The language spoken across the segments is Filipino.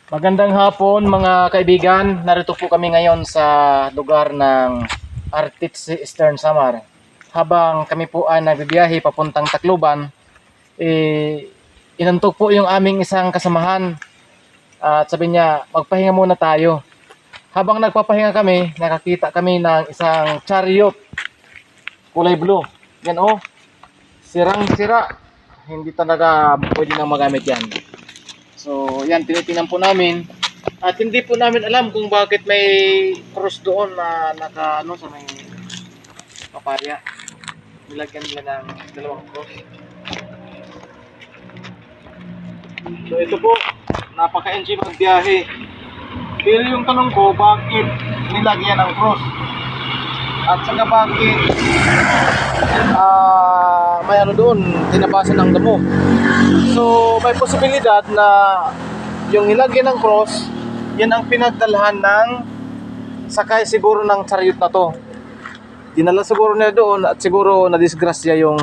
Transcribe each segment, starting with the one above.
Magandang hapon mga kaibigan. Narito po kami ngayon sa lugar ng Artits Eastern Samar. Habang kami po ay nagbibiyahe papuntang Tacloban, inantok po yung aming isang kasamahan at sabi niya, magpahinga muna tayo. Habang nagpapahinga kami, nakakita kami ng isang chariot kulay blue. Yan oh, sirang-sira. Hindi talaga pwede nang magamit yan. So, yan, tinitingnan po namin. At hindi po namin alam kung bakit may cross doon na sa may papaya. Nilagyan nila ng dalawang cross. So, ito po, napaka-enjoy magbiyahe. Pero yung tanong ko, bakit nilagyan ng cross? At saka bakit may ano doon, tinabasan ng damo. So, may posibilidad na yung nilagyan ng cross, yan ang pinagdalhan ng sakay siguro ng chariot na to. Dinala siguro nila doon at siguro nadisgrasya yung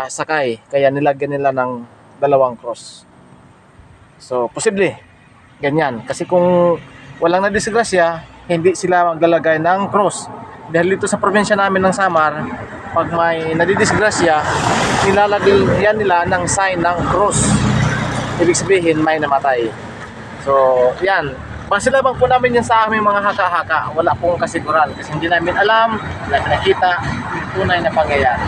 sakay. Kaya nilagyan nila ng dalawang cross. So, posible. Ganyan. Kasi kung walang nadisgrasya, hindi sila maglalagay ng cross. Dahil dito sa probinsya namin ng Samar, pag may nadidisgrasya, nilalagyan nila ng sign ng cross. Ibig sabihin may namatay. So, yan. Base lamang po namin yan sa aming mga haka-haka. Wala pong kasiguran kasi hindi namin alam, wala namin nakita yung tunay na pangyayari.